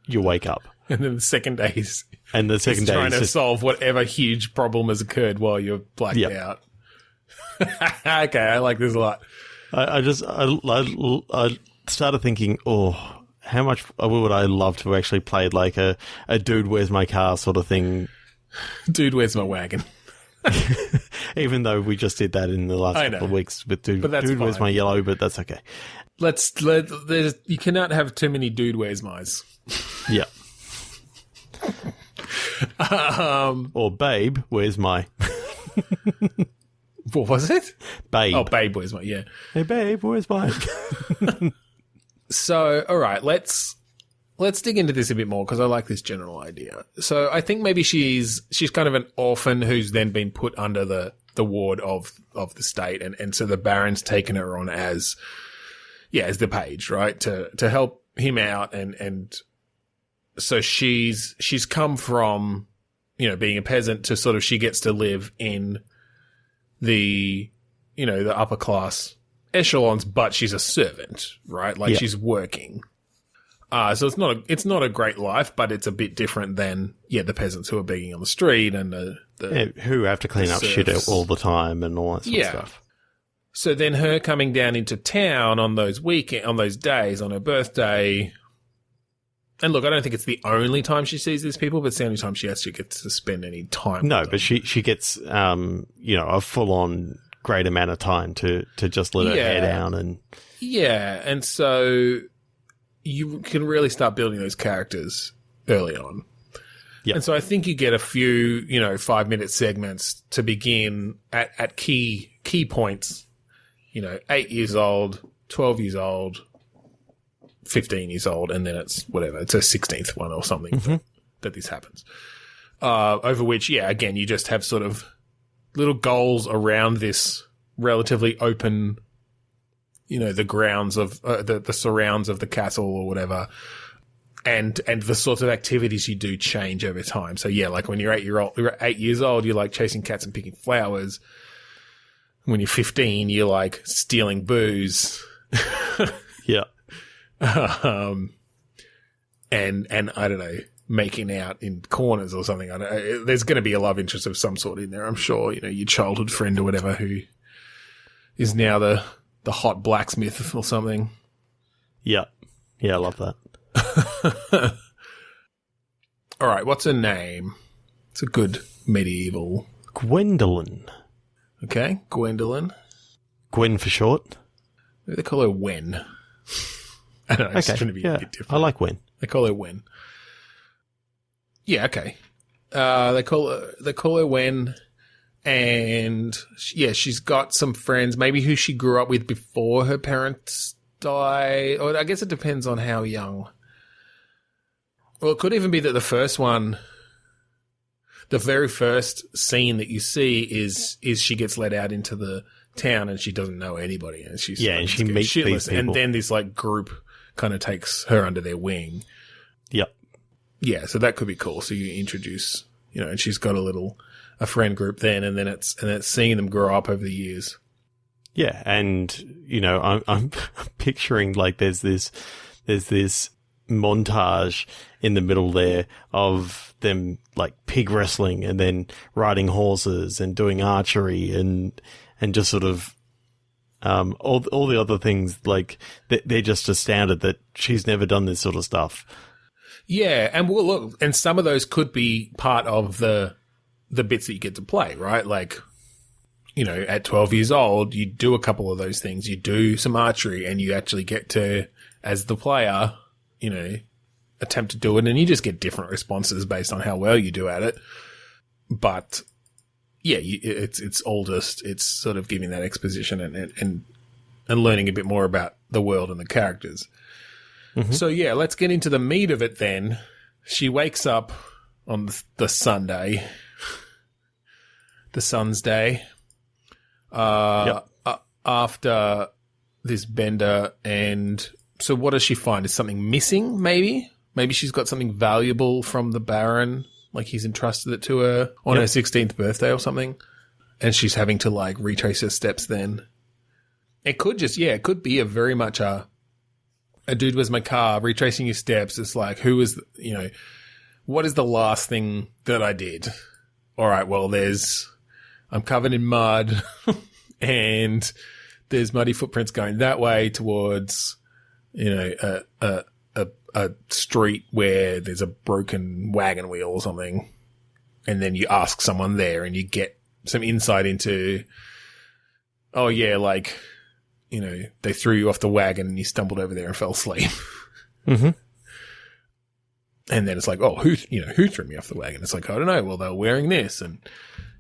you wake up. And then the second day is trying to solve whatever huge problem has occurred while you're blacked out. Okay, I like this a lot. I started thinking, how much would I love to actually play like a dude, where's my car sort of thing. Dude, where's my wagon? Even though we just did that in the last couple of weeks with dude, where's my yellow, but that's okay. You cannot have too many dude, where's my's. Yeah. Or babe, where's my? What was it? Babe. Oh, babe, where's my? Yeah. Hey, babe, where's my? So, all right, let's dig into this a bit more because I like this general idea. So, I think maybe she's kind of an orphan who's then been put under the ward of the state, and so the Baron's taken her on as the page, right, to help him out, and so she's come from, being a peasant to sort of she gets to live in the, the upper class echelons, but she's a servant, right? Like she's working. So it's not a great life, but it's a bit different than the peasants who are begging on the street and who have to clean up shit all the time and all that sort of stuff. So then her coming down into town on those days, on her birthday. And look, I don't think it's the only time she sees these people, but it's the only time she actually gets to spend any time. No, but she gets, a full-on great amount of time to just let her hair down and. Yeah, and so you can really start building those characters early on. Yep. And so I think you get a few, 5-minute segments to begin at key points. 8 years old, 12 years old, 15 years old, and then it's whatever. It's a 16th one or something that this happens. Over which, again, you just have sort of little goals around this relatively open, the grounds of the surrounds of the castle or whatever. And the sorts of activities you do change over time. So like when you're 8 years old, you're like chasing cats and picking flowers. When you're 15, you're like stealing booze. Yeah. And I don't know, making out in corners or something. There's going to be a love interest of some sort in there, I'm sure. Your childhood friend or whatever who is now the hot blacksmith or something. Yeah. Yeah, I love that. All right, what's her name? It's a good medieval. Gwendolyn. Okay, Gwendolyn. Gwen for short. Maybe they call her Wen. I don't know, it's trying to be a bit different. I like Wen. They call her Wen. Yeah, okay. They call her Wen, and she's got some friends, maybe who she grew up with before her parents die, or I guess it depends on how young. Well, it could even be that the very first scene that you see is she gets let out into the town and she doesn't know anybody, and she's and she meets these people, and then this like group kind of takes her under their wing. Yep. Yeah, so that could be cool. So you introduce, and she's got a friend group then, and then it's seeing them grow up over the years. Yeah, and I'm picturing like there's this montage in the middle there of them like pig wrestling and then riding horses and doing archery and just sort of all the other things, like they're just astounded that she's never done this sort of stuff. Yeah, and look, and some of those could be part of the the bits that you get to play, right? Like, you know, at 12 years old, you do a couple of those things. You do some archery and you actually get to, as the player, you know, attempt to do it, and you just get different responses based on how well you do at it. But yeah, it's all just, it's sort of giving that exposition and learning a bit more about the world and the characters. Mm-hmm. So yeah, let's get into the meat of it then. She wakes up on the Sunday, the Sun's Day, after this bender, and so what does she find? Is something missing, maybe? Maybe she's got something valuable from the Baron, like he's entrusted it to her on her 16th birthday or something, and she's having to, like, retrace her steps then. It could just, it could be a very much a dude was my car, retracing your steps. It's like, who is, you know, what is the last thing that I did? All right, well, I'm covered in mud and there's muddy footprints going that way towards, you know, a street where there's a broken wagon wheel or something. And then you ask someone there and you get some insight into, oh yeah, like, you know, they threw you off the wagon and you stumbled over there and fell asleep. Mm-hmm. And then it's like, oh, who threw me off the wagon? It's like, I don't know. Well, they were wearing this, and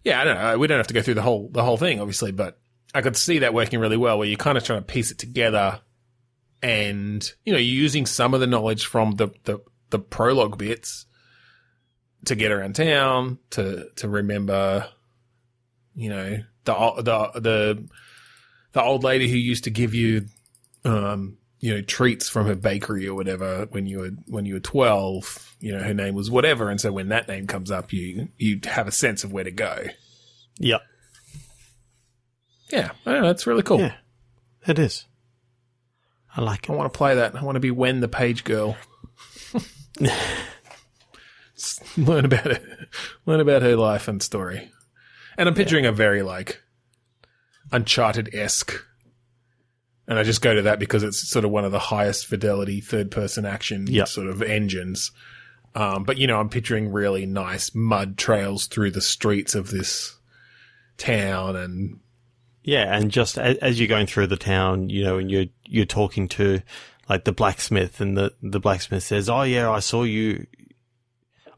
yeah, I don't know. We don't have to go through the whole thing, obviously, but I could see that working really well, where you're kind of trying to piece it together, and you know, you're using some of the knowledge from the prologue bits to get around town, to remember, you know, the old lady who used to give you, you know, treats from her bakery or whatever when you were 12, you know, her name was whatever. And so when that name comes up, you have a sense of where to go. Yep. Yeah. I don't know. It's really cool. Yeah, it is. I like it. I want to play that. I want to be Wen the page girl. Learn about it. Learn about her life and story. And I'm picturing a very, like, Uncharted-esque. And I just go to that because it's sort of one of the highest fidelity third-person action sort of engines. But, you know, I'm picturing really nice mud trails through the streets of this town. And yeah, and just as you're going through the town, you know, and you're talking to, like, the blacksmith, and the blacksmith says, oh, yeah, I saw you,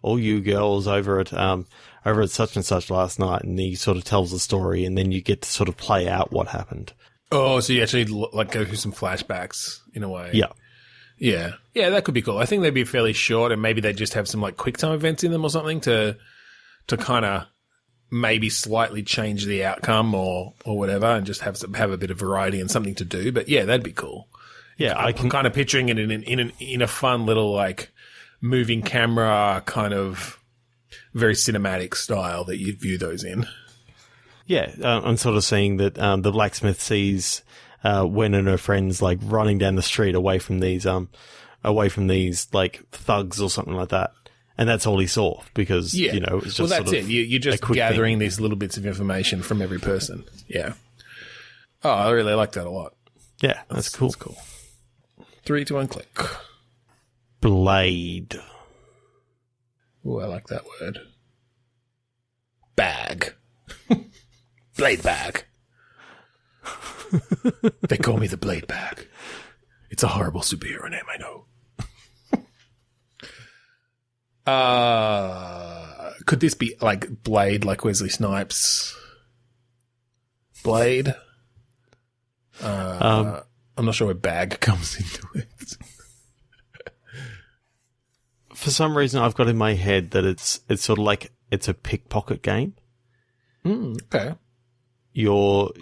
all you girls over at such and such last night, and he sort of tells the story, and then you get to sort of play out what happened. Oh, so you actually, like, go through some flashbacks in a way. Yeah. Yeah. Yeah, that could be cool. I think they'd be fairly short, and maybe they just have some, like, quick time events in them or something to kind of maybe slightly change the outcome or whatever, and just have a bit of variety and something to do. But yeah, that'd be cool. Yeah, I'm kind of picturing it in a fun little, like, moving camera kind of very cinematic style that you'd view those in. Yeah, I'm sort of seeing that the blacksmith sees Wen and her friends, like, running down the street away from these like thugs or something like that, and that's all he saw because you know, it's just well, that's sort of it. You're just gathering these little bits of information from every person. Yeah. Oh, I really like that a lot. Yeah, that's cool. That's cool. 3, 2, 1, click. Blade. Ooh, I like that word. Bag. Blade bag. They call me the Blade Bag. It's a horrible superhero name, I know. Could this be like Blade, like Wesley Snipes? Blade? I'm not sure where bag comes into it. For some reason, I've got in my head that it's sort of like it's a pickpocket game. Okay. You're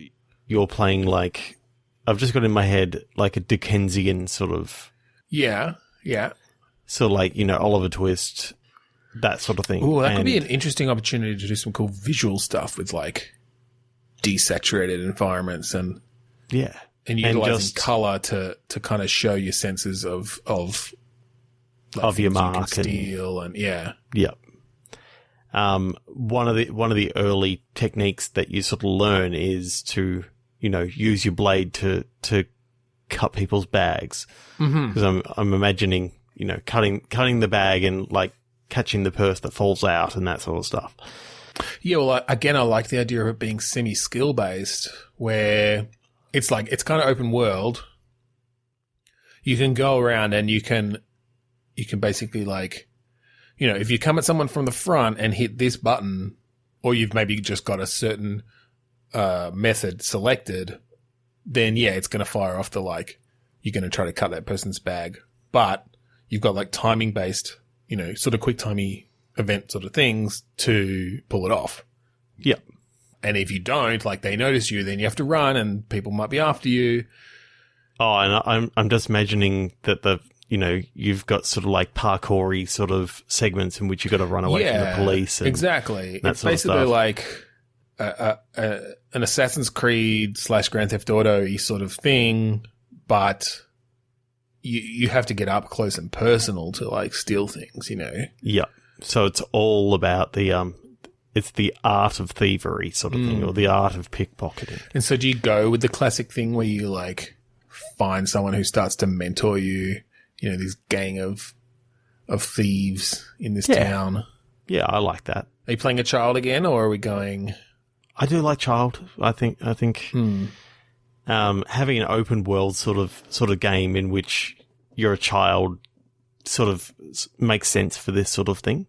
playing, like, I've just got in my head like a Dickensian sort of. Yeah. So, like, you know, Oliver Twist, that sort of thing. Ooh, that could be an interesting opportunity to do some cool visual stuff with, like, desaturated environments and utilizing color to kind of show your senses of like, your mark and steel and yeah. One of the early techniques that you sort of learn is to, you know, use your blade to cut people's bags. Because I'm imagining, you know, cutting the bag and, like, catching the purse that falls out and that sort of stuff. Yeah, well, again, I like the idea of it being semi-skill based, where it's like it's kind of open world. You can go around and you can basically like, you know, if you come at someone from the front and hit this button, or you've maybe just got a certain method selected, then yeah, it's going to fire off the like, you're going to try to cut that person's bag. But you've got like timing based, you know, sort of quick timey event sort of things to pull it off. Yep. And if you don't, like they notice you, then you have to run and people might be after you. Oh, and I'm just imagining that you've got sort of like parkour-y sort of segments in which you've got to run away from the police. And exactly. That it's sort basically of stuff. like an Assassin's Creed / Grand Theft Auto-y sort of thing, but you have to get up close and personal to like steal things, you know? Yeah. So it's all about it's the art of thievery sort of thing, or the art of pickpocketing. And so do you go with the classic thing where you like find someone who starts to mentor you, you know, this gang of thieves in this town? Yeah, I like that. Are you playing a child again, or are we going? I do like child. I think having an open world sort of game in which you're a child sort of makes sense for this sort of thing.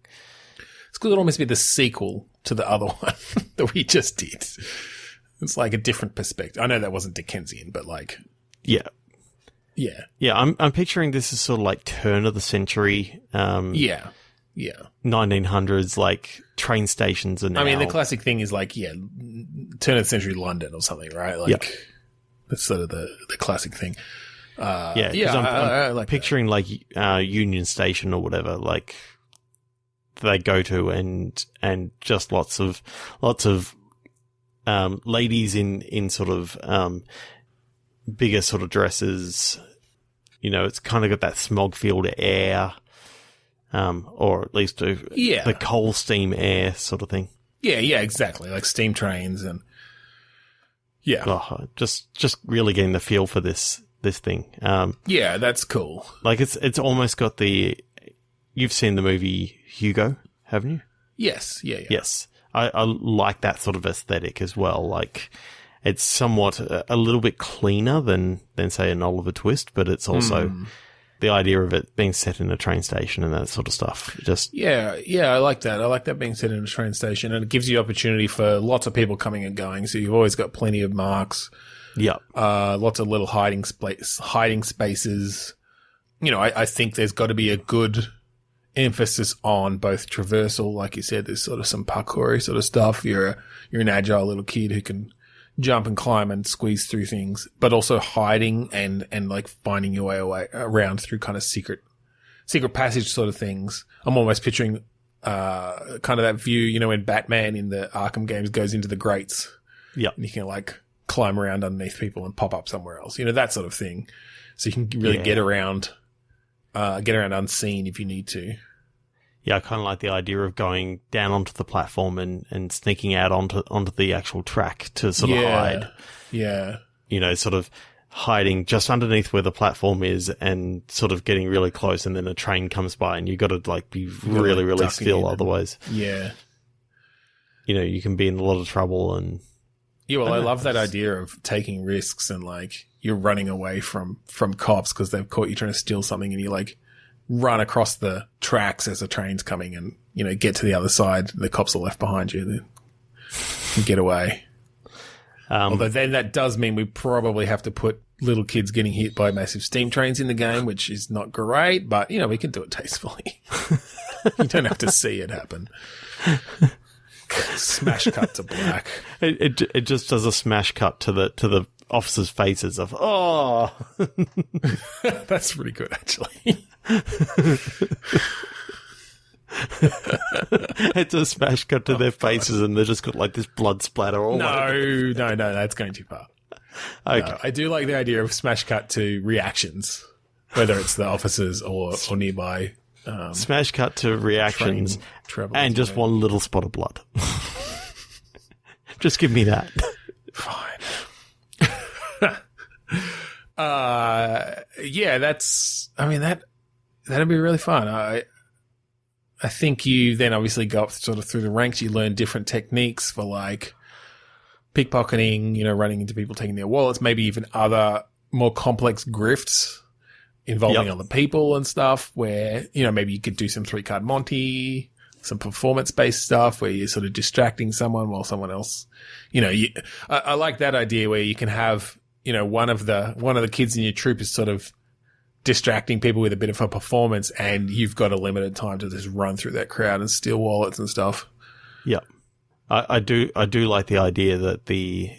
It's because it almost be the sequel to the other one that we just did. It's like a different perspective. I know that wasn't Dickensian, but like, yeah. I'm picturing this as sort of like turn of the century. 1900s, like train stations and. I mean, the classic thing is like, turn of the century London or something, right? Like that's sort of the classic thing. I'm like picturing that. Like Union Station or whatever, like they go to and just lots of ladies in sort of bigger sort of dresses. You know, it's kind of got that smog-filled air, or at least the coal steam air sort of thing. Yeah, exactly, like steam trains and just really getting the feel for this thing. That's cool. Like it's almost got the. You've seen the movie Hugo, haven't you? Yes. Yeah. Yes, I like that sort of aesthetic as well. Like it's somewhat a little bit cleaner than say an Oliver Twist, but it's also the idea of it being set in a train station and that sort of stuff. Just I like that. I like that being set in a train station, and it gives you opportunity for lots of people coming and going. So you've always got plenty of marks. Yeah. Lots of little hiding spaces. You know, I think there's got to be a good emphasis on both traversal, like you said. There's sort of some parkour sort of stuff. You're an agile little kid who can jump and climb and squeeze through things, but also hiding and like finding your way around through kind of secret passage sort of things. I'm almost picturing kind of that view, you know, when Batman in the Arkham games goes into the grates. Yeah. And you can like climb around underneath people and pop up somewhere else, you know, that sort of thing. So you can really get around unseen if you need to. Yeah, I kind of like the idea of going down onto the platform and sneaking out onto the actual track to sort of hide. Yeah. You know, sort of hiding just underneath where the platform is and sort of getting really close, and then a train comes by and you've got to like be really, really still, otherwise. Yeah. You know, you can be in a lot of trouble and. Yeah, well, I love that idea of taking risks and like you're running away from cops because they've caught you trying to steal something, and you like run across the tracks as the train's coming and, you know, get to the other side. The cops are left behind you. Then you get away. Although then that does mean we probably have to put little kids getting hit by massive steam trains in the game, which is not great, but, you know, we can do it tastefully. You don't have to see it happen. Smash cut to black. It just does a smash cut to the officers' faces of That's pretty good, actually. It's a smash cut to their faces, and they've just got like this blood splatter all over. No, that's going too far. Okay. No, I do like the idea of smash cut to reactions, whether it's the officers or nearby. Smash cut to reactions and just one little spot of blood. Just give me that. Fine. That'd be really fun. I think you then obviously go up sort of through the ranks. You learn different techniques for like pickpocketing, running into people, taking their wallets, maybe even other more complex grifts involving other people and stuff where, maybe you could do some 3-card Monty, some performance-based stuff where you're sort of distracting someone while someone else, I like that idea where you can have, one of the kids in your troop is sort of distracting people with a bit of a performance, and you've got a limited time to just run through that crowd and steal wallets and stuff. Yeah. I do like the idea that the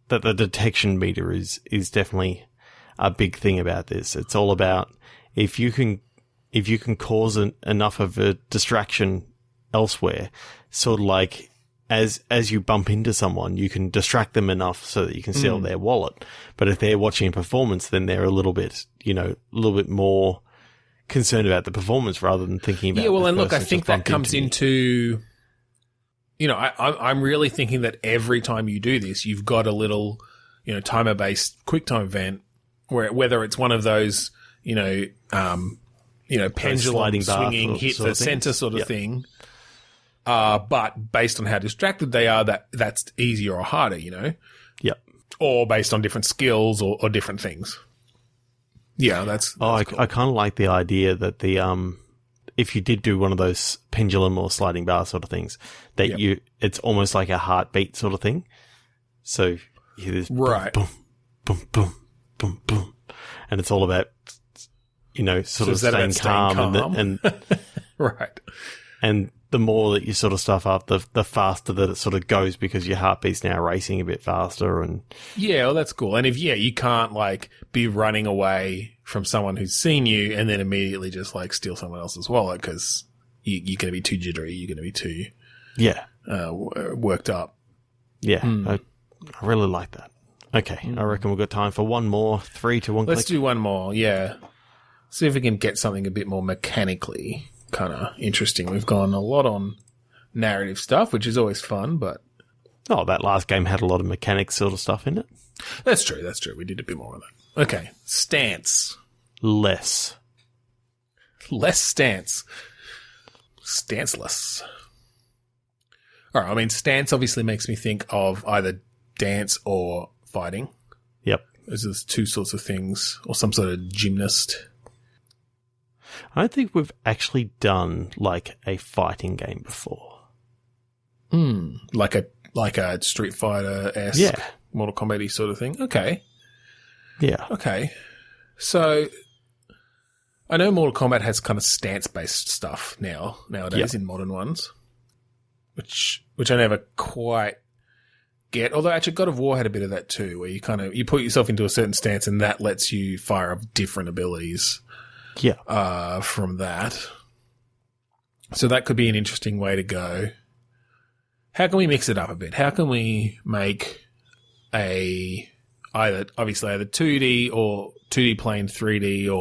detection meter is definitely a big thing about this. It's all about if you can cause enough of a distraction elsewhere, sort of like as you bump into someone, you can distract them enough so that you can steal their wallet. But if they're watching a performance, then they're a little bit more concerned about the performance rather than thinking about. Yeah, well, and look, I think that comes into. I'm really thinking that every time you do this, you've got a little, timer-based QuickTime event where whether it's one of those, pendulum swinging hit the center sort of thing. But based on how distracted they are, that's easier or harder, Yep. Or based on different skills or different things. Yeah, that's cool. I kind of like the idea that if you did do one of those pendulum or sliding bar sort of things, that it's almost like a heartbeat sort of thing. So you hear this right. boom, boom, boom, boom, boom, and it's all about, sort of staying calm. And right. And the more that you sort of stuff up, the faster that it sort of goes because your heartbeat's now racing a bit faster. And yeah, well, that's cool. And if you can't like be running away from someone who's seen you and then immediately just like steal someone else's wallet because you're going to be too jittery, you're going to be too worked up. Yeah, I really like that. Okay, I reckon we've got time for one more 3 to 1 click. Let's do one more. Yeah, see if we can get something a bit more mechanically kind of interesting. We've gone a lot on narrative stuff, which is always fun, but that last game had a lot of mechanics sort of stuff in it. That's true. We did a bit more of that. Okay, stance. Less stance. Stanceless. All right, I mean, stance obviously makes me think of either dance or fighting. Yep. Those are two sorts of things, or some sort of gymnast. I don't think we've actually done like a fighting game before. Like a Street Fighter-esque, Mortal Kombat-y sort of thing. Okay. Yeah. Okay. So I know Mortal Kombat has kind of stance-based stuff nowadays in modern ones, which I never quite get. Although actually God of War had a bit of that too, where you put yourself into a certain stance and that lets you fire up different abilities. Yeah. From that. So that could be an interesting way to go. How can we mix it up a bit? How can we make either 2D or 2D plane 3D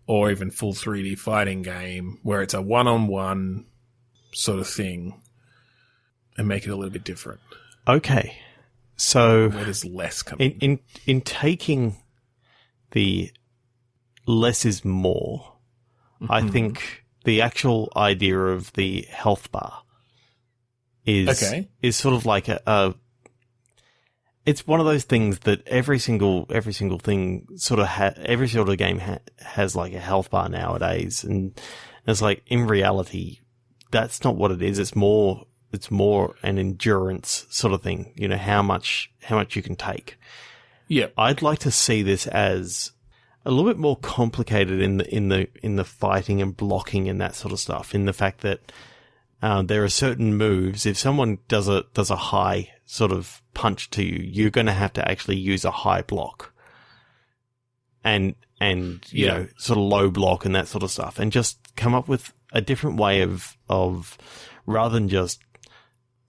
or even full 3D fighting game where it's a one-on-one sort of thing and make it a little bit different? Okay. So where does less come in? In taking the less is more, I think the actual idea of the health bar is sort of like it's one of those things that every single thing sort of every sort of game has like a health bar nowadays, and it's like in reality that's not what it is. It's more an endurance sort of thing. How much you can take. Yeah, I'd like to see this as a little bit more complicated in the fighting and blocking and that sort of stuff. In the fact that there are certain moves. If someone does a high sort of punch to you, you're going to have to actually use a high block, and you know, sort of low block and that sort of stuff, and just come up with a different way of rather than just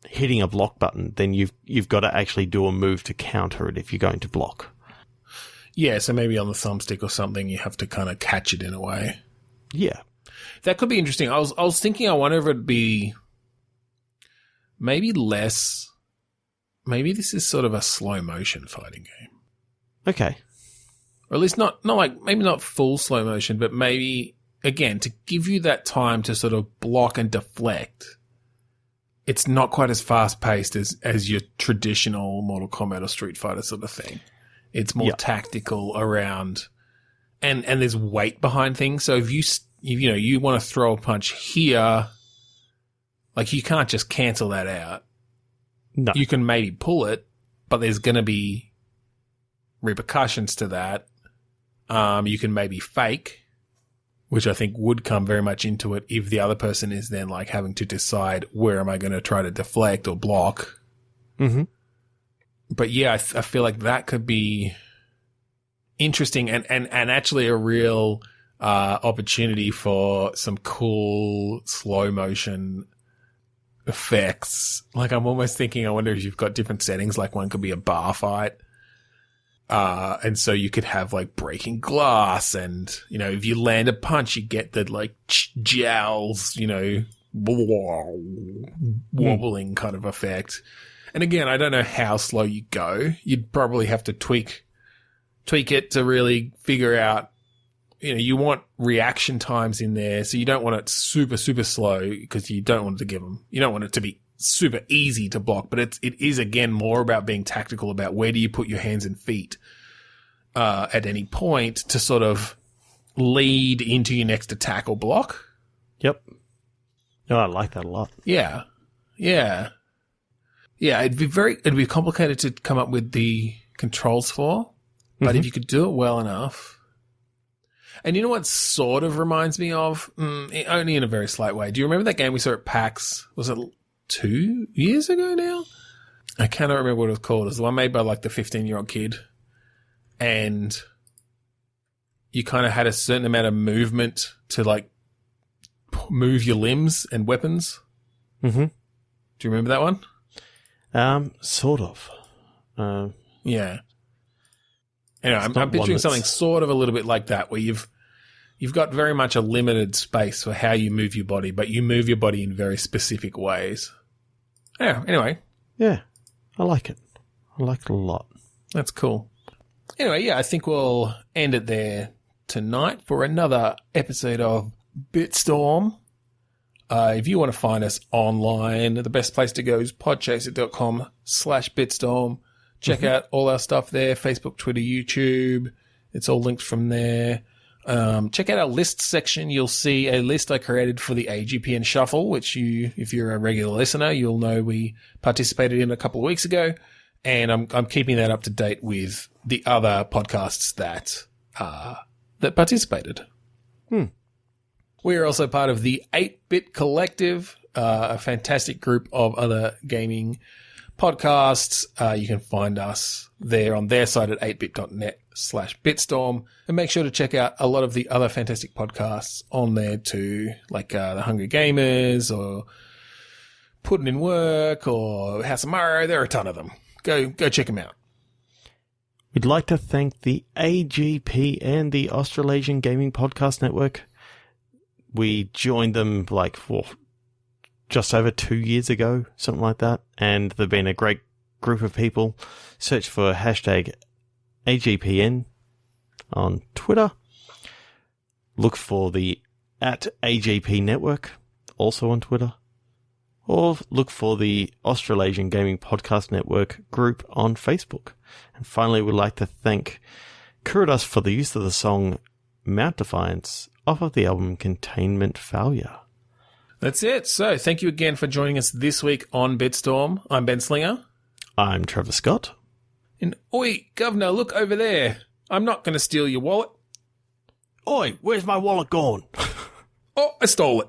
hitting a block button, then you've got to actually do a move to counter it if you're going to block. Yeah, so maybe on the thumbstick or something, you have to kind of catch it in a way. Yeah. That could be interesting. I was thinking, I wonder if it'd be maybe less. Maybe this is sort of a slow motion fighting game. Okay. Or at least not like, maybe not full slow motion, but maybe again, to give you that time to sort of block and deflect, it's not quite as fast-paced as your traditional Mortal Kombat or Street Fighter sort of thing. It's more tactical around, and there's weight behind things. So if you want to throw a punch here, like you can't just cancel that out. No. You can maybe pull it, but there's going to be repercussions to that. You can maybe fake, which I think would come very much into it if the other person is then like having to decide where am I going to try to deflect or block. Mm-hmm. But yeah, I feel like that could be interesting and actually a real opportunity for some cool slow motion effects. Like I'm almost thinking, I wonder if you've got different settings, like one could be a bar fight. And so you could have like breaking glass and, you know, if you land a punch, you get the like jowls, you know, wobbling kind of effect. And again, I don't know how slow you go. You'd probably have to tweak it to really figure out, you know, you want reaction times in there. So you don't want it super, super slow because you don't want it to be super easy to block, but it is again more about being tactical about where do you put your hands and feet at any point to sort of lead into your next attack or block. Yep. No, I like that a lot. Yeah. It'd be complicated to come up with the controls for, but if you could do it well enough. And you know what sort of reminds me of? Only in a very slight way. Do you remember that game we saw at PAX? Was it 2 years ago now? I cannot remember what it was called. It was the one made by like the 15-year-old kid. And you kind of had a certain amount of movement to like move your limbs and weapons. Mm-hmm. Do you remember that one? Sort of. Yeah. Anyway, I'm picturing something sort of a little bit like that, where you've got very much a limited space for how you move your body, but you move your body in very specific ways. Yeah, anyway. Yeah, I like it. I like it a lot. That's cool. Anyway, yeah, I think we'll end it there tonight for another episode of Bitstorm. If you want to find us online, the best place to go is podchaser.com/Bitstorm. Check out all our stuff there, Facebook, Twitter, YouTube. It's all linked from there. Check out our list section. You'll see a list I created for the AGPN Shuffle, which if you're a regular listener, you'll know we participated in a couple of weeks ago. And I'm keeping that up to date with the other podcasts that participated. We are also part of the 8-Bit Collective, a fantastic group of other gaming podcasts. You can find us there on their site at 8bit.net/Bitstorm. And make sure to check out a lot of the other fantastic podcasts on there too, like The Hungry Gamers or Putting in Work or House of Mario. There are a ton of them. Go check them out. We'd like to thank the AGP and the Australasian Gaming Podcast Network. We joined them just over 2 years ago, something like that. And they've been a great group of people. Search for hashtag AGPN on Twitter. Look for the @AGP Network, also on Twitter. Or look for the Australasian Gaming Podcast Network group on Facebook. And finally, we'd like to thank Kuridas for the use of the song Mount Defiance off of the album Containment Failure. That's it. So thank you again for joining us this week on Bitstorm. I'm Ben Slinger. I'm Trevor Scott. And oi, Governor, look over there. I'm not going to steal your wallet. Oi, where's my wallet gone? Oh, I stole it.